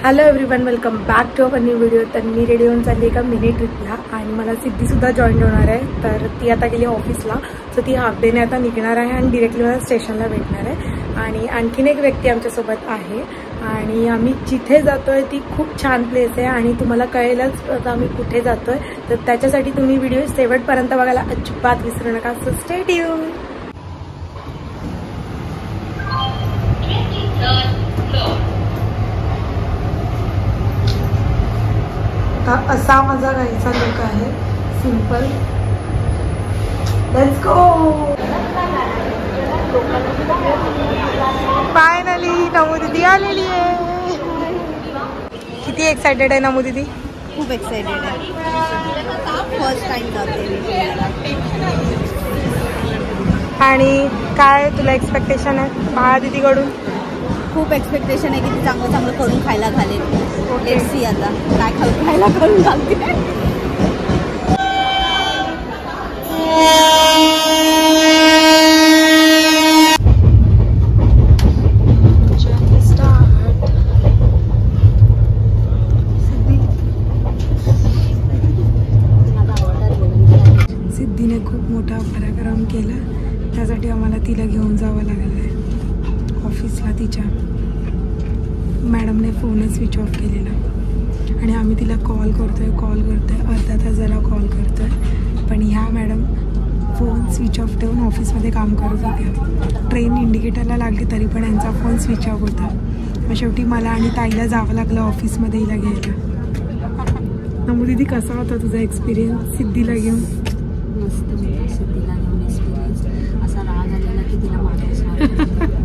Hello everyone, welcome back to our new video. तर मी ready होऊन चालली एका मिनी ट्रिपला आणि मला सिद्धीसुद्धा जॉईन होणार आहे। तर ती आता गेली ऑफिसला, सो ती हाफ डेने आता निघणार आहे आणि डिरेक्टली मला स्टेशनला भेटणार आहे। आणि आणखीन एक व्यक्ती आमच्यासोबत आहे आणि आम्ही जिथे जातोय ती खूप छान प्लेस आहे आणि तुम्हाला कळेलच आता आम्ही कुठे जातोय। तर त्याच्यासाठी तुम्ही व्हिडिओ शेवटपर्यंत बघायला अजिबात विसरू नका, सो स्टे ट्यून। असा माझा गाईचा लुक आहे, सिंपल। Let's go. फायनली नमू दीदी आलेली आहे। किती एक्साइटेड आहे नमू दीदी? खूप एक्साइटेड आहे, फर्स्ट टाइम जाते। आणि काय तुला एक्सपेक्टेशन आहे बाळा दीदीकडून? खूप एक्सपेक्टेशन आहे की ती चांगलं चांगलं करून खायला घालेल। लेट्स सी आता काय खायला करून घालते। सिद्धीने खूप मोठा पराक्रम केला, त्यासाठी आम्हाला तिला घेऊन जावं लागलं आहे ऑफिसला। तिच्या मॅडमने फोनच स्विच ऑफ केलेला आणि आम्ही तिला कॉल करतोय अर्धा तास झाला कॉल करतोय, पण ह्या मॅडम फोन स्विच ऑफ ठेवून ऑफिसमध्ये काम करत होत्या। ट्रेन इंडिकेटरला लागली तरी पण यांचा फोन स्विच ऑफ होता। मग शेवटी मला आणि ताईला जावं लागलं ऑफिसमध्ये हिला घ्यायला। नमू दीदी, कसा होता तुझा एक्सपिरियन्स सिद्धीला घेऊन? मस्त होता सिद्धीला घेऊन एक्सपिरियन्स। असा राग आलेला की तिला मारायचं।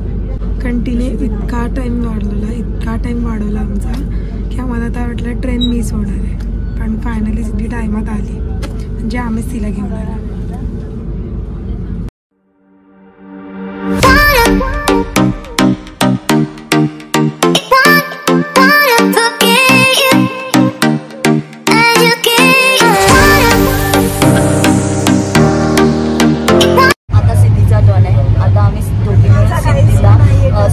कंटिन्यू इतका टाईम वाढवला आमचा की आम्हाला आता वाटलं ट्रेन मिस होणार आहे, पण फायनली सिद्धी टायमात आली, म्हणजे आम्हीच तिला घेऊन आलो। आता सिद्धीचा टर्न आहे। आता आम्ही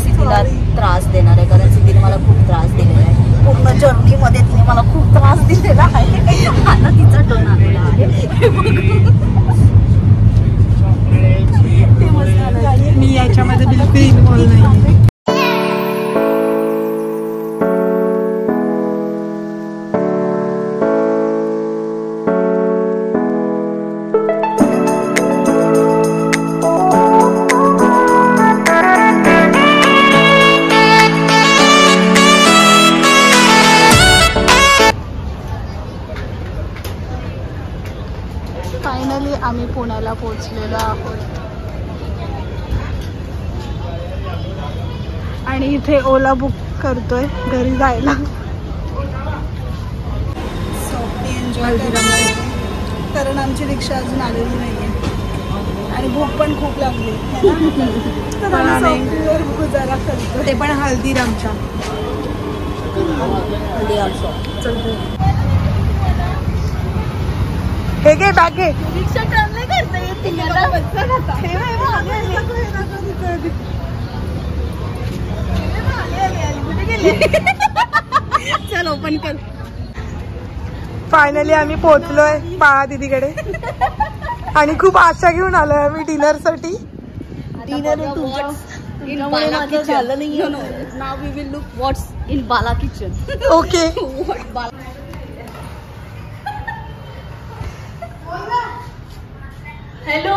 सिद्धीला त्रास देणार आहे, कारण सिद्धीने मला खूप त्रास दिलेला आहे। पूर्ण जर्नीमध्ये तिने मला खूप त्रास दिलेला आहे। आता तिचा टर्न आलेला आहे। मी याच्यामध्ये बिलकुल इन्व्हॉल्व नाही। फायनली आम्ही पुण्याला पोहोचलेलो आहोत आणि इथे ओला बुक करतोय घरी जायला। एन्जॉय करायला, कारण आमची रिक्षा अजून आलेली नाहीये आणि भूक पण खूप लागली तर आम्ही गुजारा करतो, ते पण हल्दीरामच्या। हे घे बॅग घे। रिक्षा टर्न नाही करता येत तिला, बच्चा खाता। चल ओपन कर। फायनली आम्ही पोहोचलोय बाळा दीदीकडे आणि खूप आशा घेऊन आलोय आम्ही डिनर साठी। Dinner in Bala kitchen. Now we will look what's in Bala kitchen. Okay. Hello,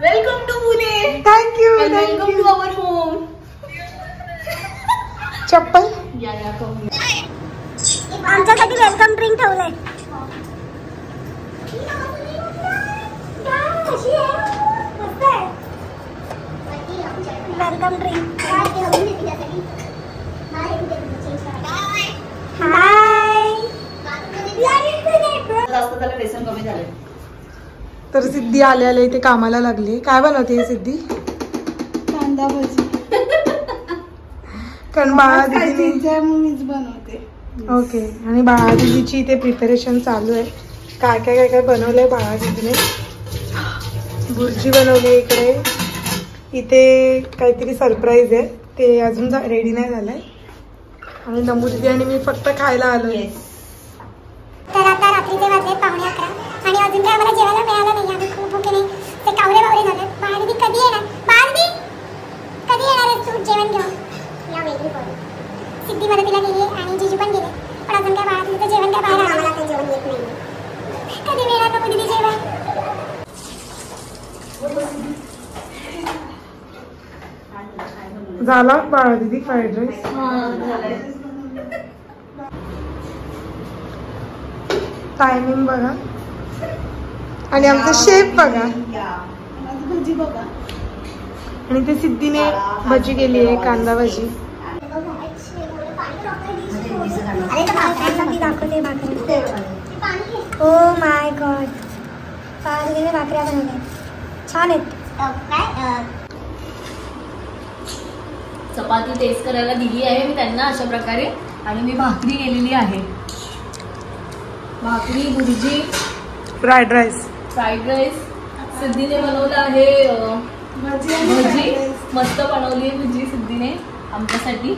welcome to Pune. Thank you. Welcome to our home. चप्पल या आमच्यासाठी वेलकम ड्रिंक ठेवलंय। Welcome drink. जास्त त्याला व्यसन कमी झाले। तर सिद्धी आल्या इथे कामाला लागली। काय बनवते सिद्धी? कांदा भजी। कारण बाळा दीदीने मीच बनवते। ओके। आणि बाळा दीदीची इथे प्रिपरेशन चालू आहे। काय काय काय बनवलंय बाळा दीदीने? भुर्जी बनवली इकडे, इथे काहीतरी सरप्राईज आहे, ते अजून रेडी नाही झालंय। आणि नमुदी आणि मी फक्त खायला आलोय. तर आता रात्रीचे वाजले 11:15 आणि अजून काय आम्हाला जेवायला मिळालं नाही. आम्ही खूप भुकेने ते कावळे बावळे झाले. बाळदी कधी येणार? बाळदी कधी येणार आहेस तू जेवण घेऊन? या वेगळी पडू. सिद्धी मदतीला गेली आणि जिजू पण गेले, पण अजून काय बाळदीचं जेवण काय बाहेर आम्हाला काही जेवण येत नाही. कधी मिळणार नको दिदी जेवण? झाला बाळा दीदी फ्राईड राईस. टायमिंग बघा आणि आमचा शेफ बघा भजी बघा. आणि ते सिद्धीने भजी केली आहे, कांदा भजी. ओ माय गॉड, पार्टीने भाकऱ्या बनवल्या छान आहेत. चपाती टेस्ट करायला दिली आहे मी त्यांना अशा प्रकारे, आणि मी भाकरी केलेली आहे. भाकरी, भुर्जी, फ्राईड राईस. सिद्धीने बनवलं आहे. भजी मस्त बनवली आहे भुर्जी सिद्धीने आमच्यासाठी.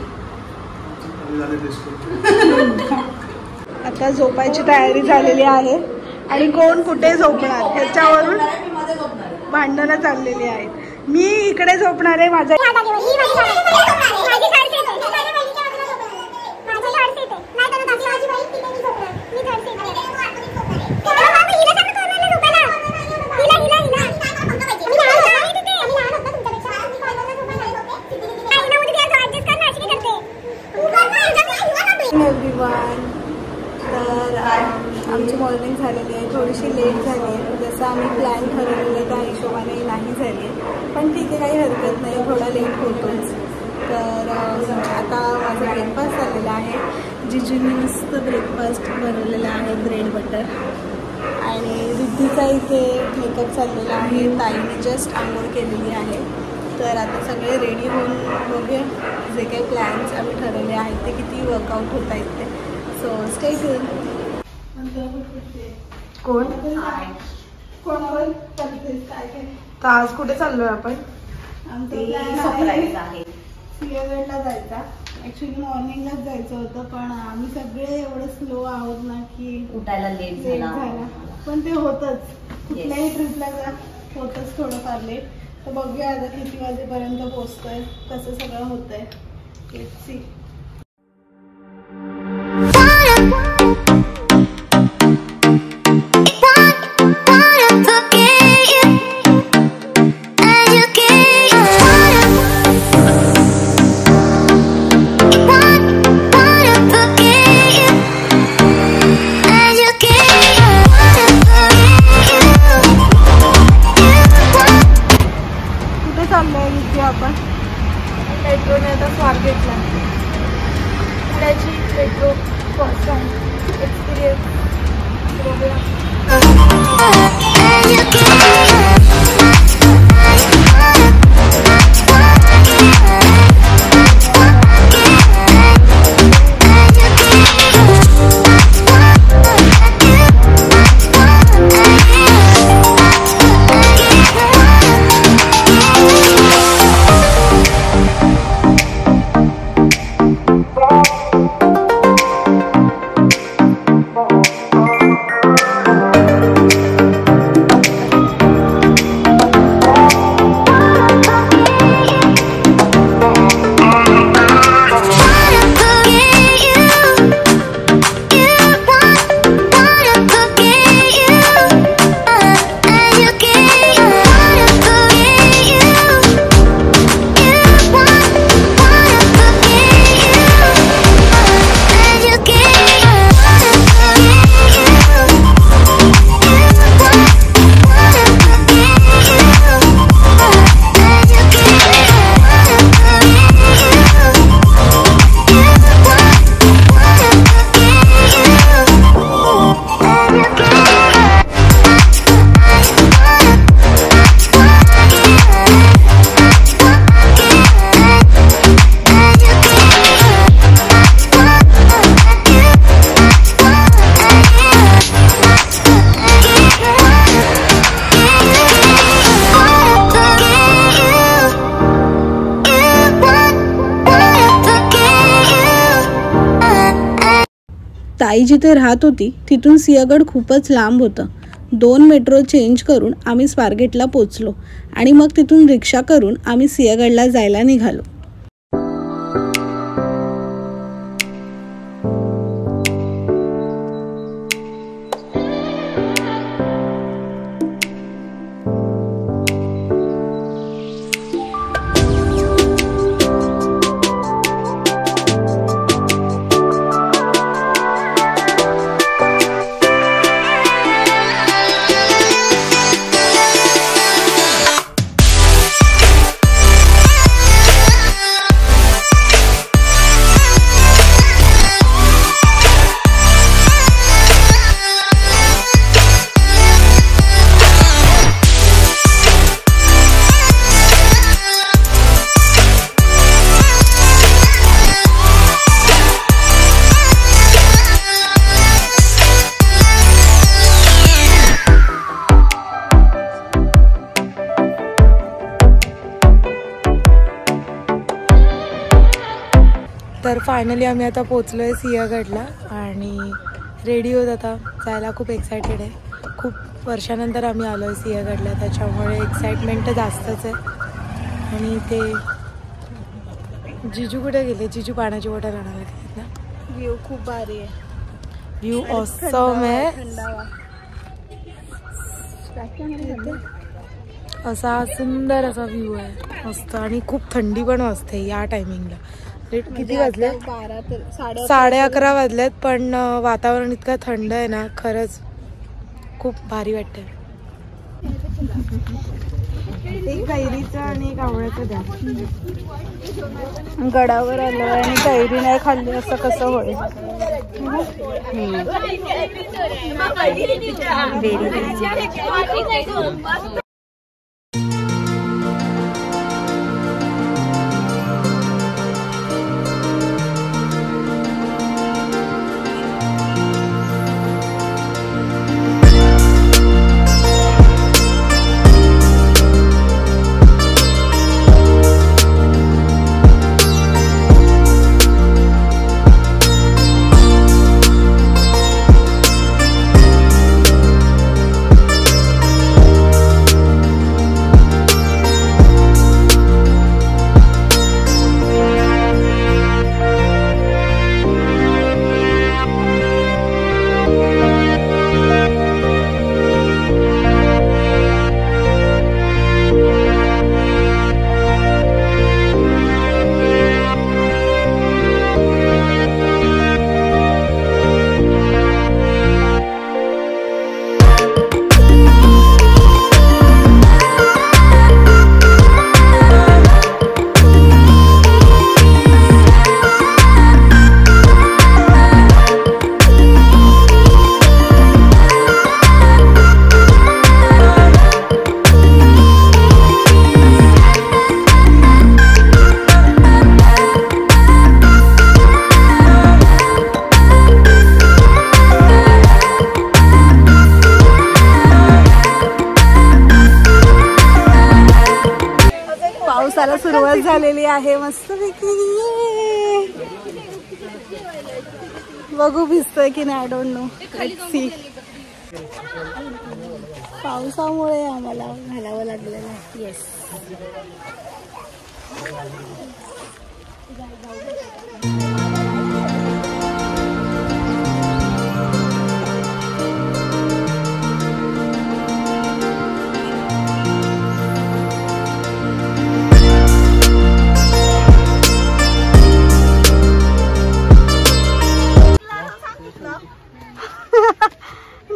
आता झोपायची तयारी झालेली आहे आणि कोण कुठे झोपणार ह्याच्यावरून भांडणं चाललेली आहेत. मी इकडे झोपणार आहे. माझा तर आमची मॉर्निंग झालेली आहे, थोडीशी लेट झाली आहे. जसं आम्ही प्लॅन ठरवलेलं त्या हिशोबाने नाही झाली, पण ठीक आहे, काही हरकत नाही, थोडा लेट होतोच. तर आता माझा ब्रेकफास्ट झालेला आहे. जिजूंनी मस्त ब्रेकफास्ट बनवलेला आहे, ब्रेड बटर. आणि रिद्धीचा इथे मेकअप चाललेला आहे. ताईने जस्ट आंघोळ केलेली आहे. तर आता सगळे रेडी होऊन बघूया जे काही प्लॅन्स आम्ही ठरवले आहेत ते किती वर्कआउट होत आहेत ते. So stay tune. कोण कोणावर तर आज कुठे चाललोय आपण? सरप्राईज आहे. सिंहगडला जायचा. ऍक्च्युली मॉर्निंगलाच जायचं होतं, पण आम्ही सगळे एवढं स्लो आहोत ना की उठायला लेट झाला. पण ते होतच, कुठल्याही ट्रिपला होतच थोडंफार लेट. तर बघूया आता किती वाजेपर्यंत पोहोचतोय, कसं सगळं होतंय. Let's see. आपण मेट्रोने आता स्वारगेटला. पुण्याची मेट्रो फर्स्ट टाइम एक्सपिरियन्स बघूया. ताई जिथे राहत होती तिथून सिंहगड खूपच लांब होतं. 2 मेट्रो चेंज करून आम्ही स्वारगेटला पोचलो आणि मग तिथून रिक्षा करून आम्ही सिंहगडला जायला निघालो. तर फायनली आम्ही आता पोचलो आहे सिंहगडला आणि रेडी होत आता जायला. खूप एक्सायटेड आहे. खूप वर्षानंतर आम्ही आलो आहे सिंहगडला, त्याच्यामुळे एक्साइटमेंट तर जास्तच आहे. आणि ते जिजू कुठे गेले? जिजू पाण्याची बॉटल आणायला गेलेत ना. व्ह्यू खूप भारी आहे. व्ह्यू ऑसम आहे. असा सुंदर असा व्ह्यू आहे मस्त. आणि खूप थंडी पण असते या टायमिंगला. किती वाजले? 11:30 वाजलेत, पण वातावरण इतकं थंड आहे ना, खरंच खूप भारी वाटतंय. एक कैरीचं आणि एक आवळ्याचं द्या. गडावर आलो आणि कैरी नाही खाल्ली असं कसं होईल? पावसाला सुरुवात झालेली आहे मस्तपैकी. बघू भिजतोय की नाही, I don't know. Let's see. पावसामुळे आम्हाला घालावं लागलेलं आहे. येस.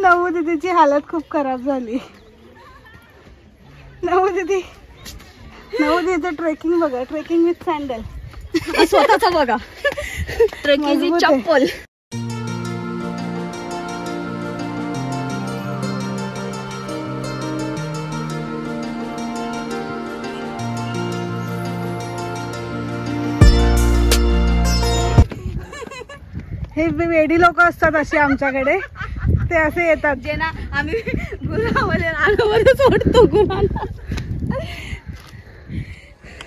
नवू दीदीची हालत खूप खराब झाली. नवू दीदीचं ट्रेकिंग बघा. Trekking with sandal. स्वतःचा बघा. ट्रेकिंग विथ चप्पल. हे वेडी लोक असतात असे आमच्याकडे. ते असे येतात जे ना आम्ही गुरामध्ये रानामध्ये सोडतो गुरांना.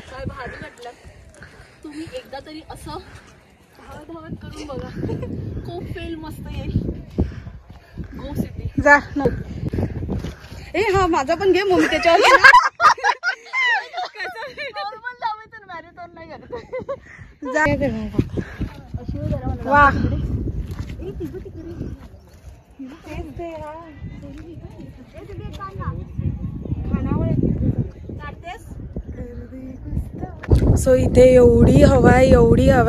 काय भारी वाटलं. तुम्ही एकदा तरी असं धावत करून बघा. खूप फेल मस्त येईल. गो सिटी जा. ए हा माझा पण घे मम्मी त्याच्यावर. नॉर्मल धावायचं मॅरेथॉन नाही करत. जा. वा. सो इथे एवढी हवा आहे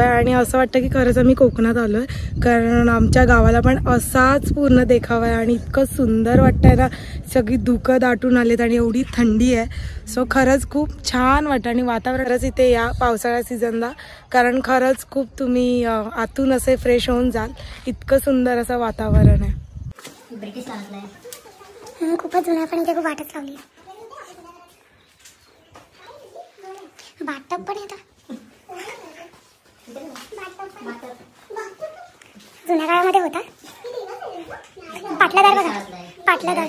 आणि असं वाटतं की खरंच आम्ही कोकणात आलोय, कारण आमच्या गावाला पण असाच पूर्ण देखावा आहे आणि इतकं सुंदर वाटतंय ना. सगळी धुकं दाटून आलेत आणि एवढी थंडी आहे. सो खरंच खूप छान वाटतं आणि वातावरण खरंच इथे या पावसाळ्या सीझनला, कारण खरंच खूप तुम्ही आतून असे फ्रेश होऊन जाल. इतकं सुंदर असं वातावरण आहे. ब्रिटिश आहे खूपच जुना, पण इथे खूप वाटच लावली. बाटप पण येतं. जुन्या काळामध्ये होता पाटलादार बघा. पाटलादार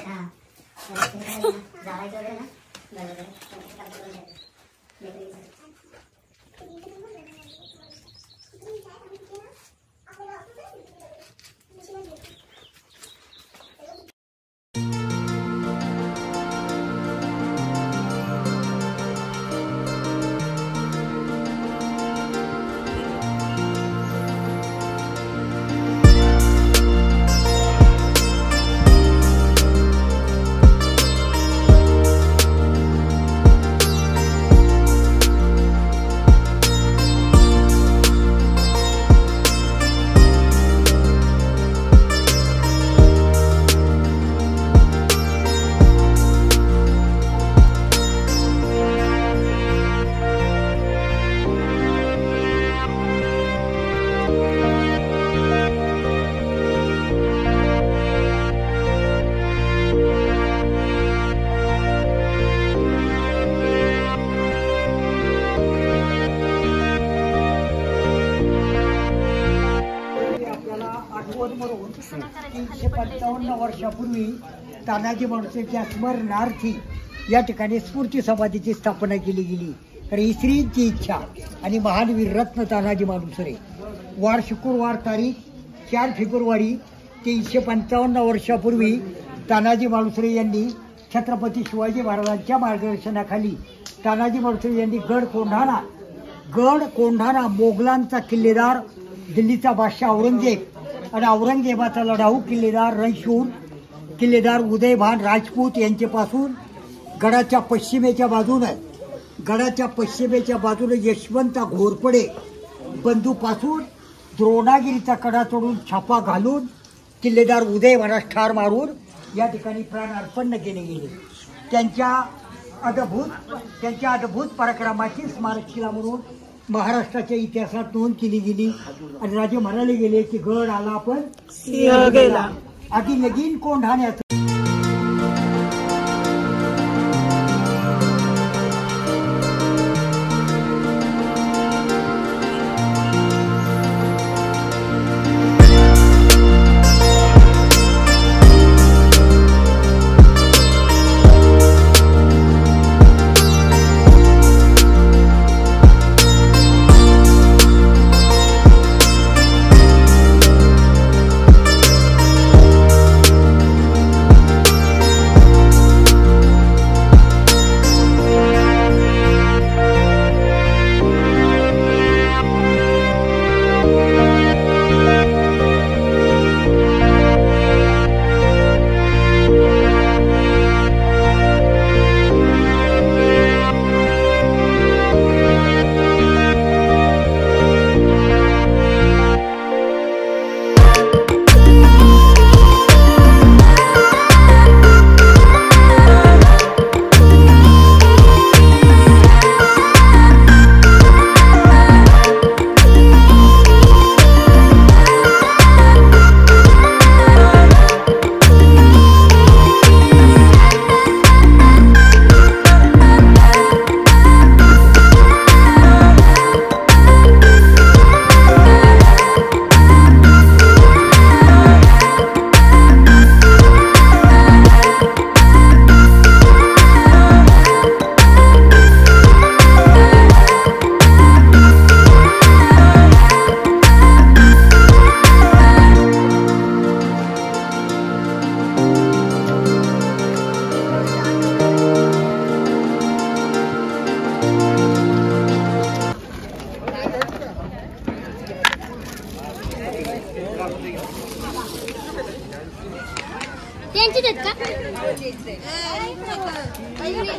म्हणून 355 वर्षापूर्वी तानाजी मालुसरेच्या स्मरणार्थी या ठिकाणी स्फूर्ती समाधीची स्थापना केली गेली. तर ही श्रींची इच्छा आणि महान वीररत्न तानाजी मालुसरे वार शुक्रवार तारीख 4 फेब्रुवारी 355 वर्षापूर्वी तानाजी मालुसरे यांनी छत्रपती शिवाजी महाराजांच्या मार्गदर्शनाखाली तानाजी मालुसरे यांनी गड कोंढाणा मोगलांचा किल्लेदार दिल्लीचा बादशाह औरंगजेब आणि औरंगजेबाचा लढाऊ किल्लेदार रणशूर किल्लेदार उदयभान राजपूत यांच्यापासून गडाच्या पश्चिमेच्या बाजूने यशवंत घोरपडे बंधूपासून द्रोणागिरीचा कडा चढून छापा घालून किल्लेदार उदयभानास ठार मारून या ठिकाणी प्राण अर्पण केले गेले. त्यांच्या अद्भुत पराक्रमाची स्मारकशिला म्हणून महाराष्ट्राच्या इतिहासात नोंद केली गेली. आणि राजे म्हणाले गेले की गड आला पण सिंह गेला. आधी लगीन कोंढाण्यात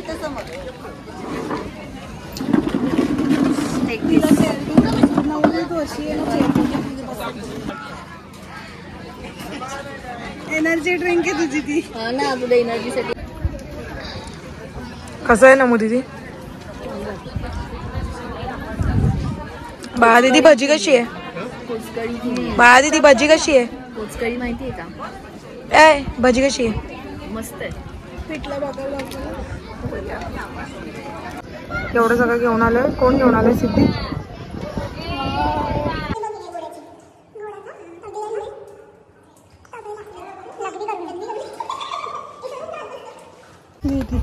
तसं मग एनर्जी ड्रिंक आहे तुझी ती. ना तुला एनर्जीसाठी. कसं आहे नमू दीदी? बाळा दीदी भजी कशी आहे? बाळा दीदी भजी कशी आहे? पोचकळी माहिती आहे का? ए भजी कशी आहे? मस्त आहे. पिठला बघायला एवढं सगळं घेऊन आलोय. कोण घेऊन आलंय? सिद्धी.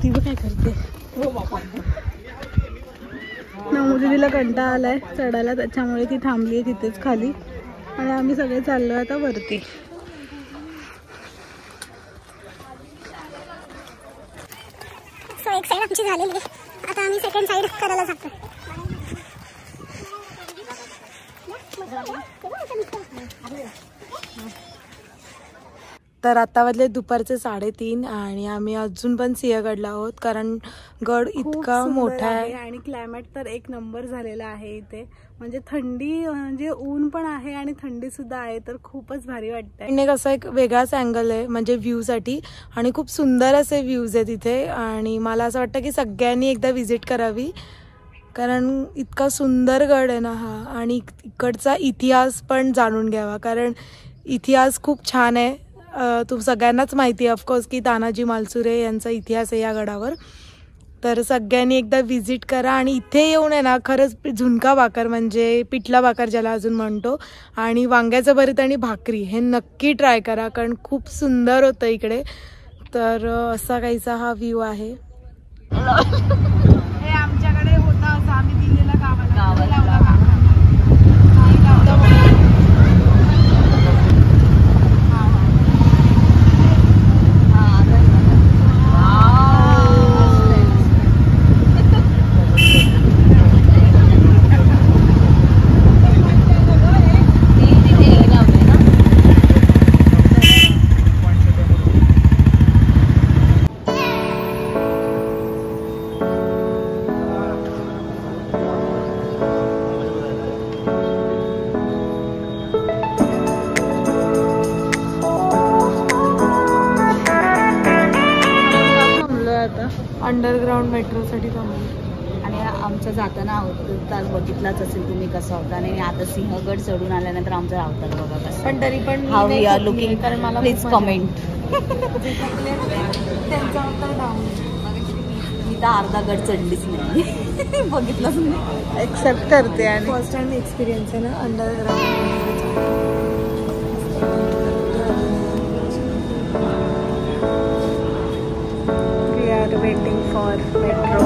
ती काय करते? नमुदीला कंटाळा आलाय चढायला, त्याच्यामुळे ती थांबली आहे तिथेच खाली आणि आम्ही सगळे चाललोय आता वरती. सो एक साईड आमची झालेली आहे, आता आम्ही सेकंड साईड करायला जातोय. तर आता वाजले दुपारचे 3:30 आणि आम्ही अजून पण सिंहगडला आहोत, कारण गड इतका मोठा आहे आणि क्लायमेट तर एक नंबर झालेला आहे इथे. म्हणजे थंडी, म्हणजे ऊन पण आहे आणि थंडी सुद्धा आहे, तर खूपच भारी वाटतंय. असा एक वेगळाच अँगल आहे म्हणजे व्ह्यू साठी, आणि खूप सुंदर असे व्ह्यूज आहेत इथे. आणि मला असं वाटतं की सगळ्यांनी एकदा व्हिजिट करावी, कारण इतका सुंदर गड आहे ना हा. आणि इकडचा इतिहास पण जाणून घ्यावा, कारण इतिहास खूप छान आहे. तू सगळ्यांनाच माहिती आहे ऑफकोर्स की तानाजी मालुसरे यांचा इतिहास आहे या गडावर. तर सगळ्यांनी एकदा व्हिजिट करा आणि इथे येऊन आहे ना खरंच झुणका भाकर म्हणजे पिठला भाकर ज्याला अजून म्हणतो, आणि वांग्याचं भरीत आणि भाकरी हे नक्की ट्राय करा, कारण खूप सुंदर होतं इकडे. तर असा काहीसा हा व्ह्यू आहे. हे आमच्याकडे होता असं आम्ही दिलेला गावाला. अंडरग्राउंड मेट्रोसाठी थांबलो. आणि आमच्या जाताना अवतार बघितलाच असेल तुम्ही कसा होता, आणि आता सिंहगड चढून आल्यानंतर आमचा अवतार बघा कसं. पण तरी पण हाऊ वी आर लुकिंग, कारण मला प्लीज कमेंट. त्यांचा अवतार डाऊन. मी तर अर्धा गड चढलीच नाही. बघितलंच नाही. एक्सेप्ट करते. आणि फर्स्ट टाइम एक्सपिरियन्स आहे ना अंडरग्राउंड. waiting for metro.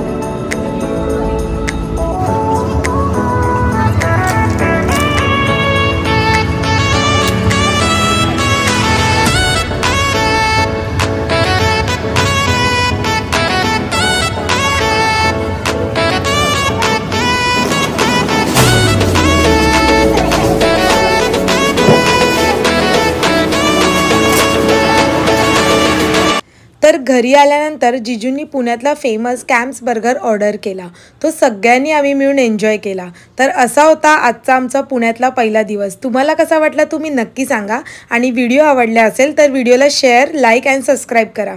तर घरी आल्यानंतर जिजूंनी पुण्यातला फेमस कॅम्प्स बर्गर ऑर्डर केला. तो सगळ्यांनी आम्ही मिळून एन्जॉय केला. तर असा होता आजचा आमचा पुण्यातला पहिला दिवस. तुम्हाला कसा वाटला तुम्ही नक्की सांगा, आणि व्हिडिओ आवडला असेल तर व्हिडिओला शेअर, लाईक अँड सबस्क्राईब करा.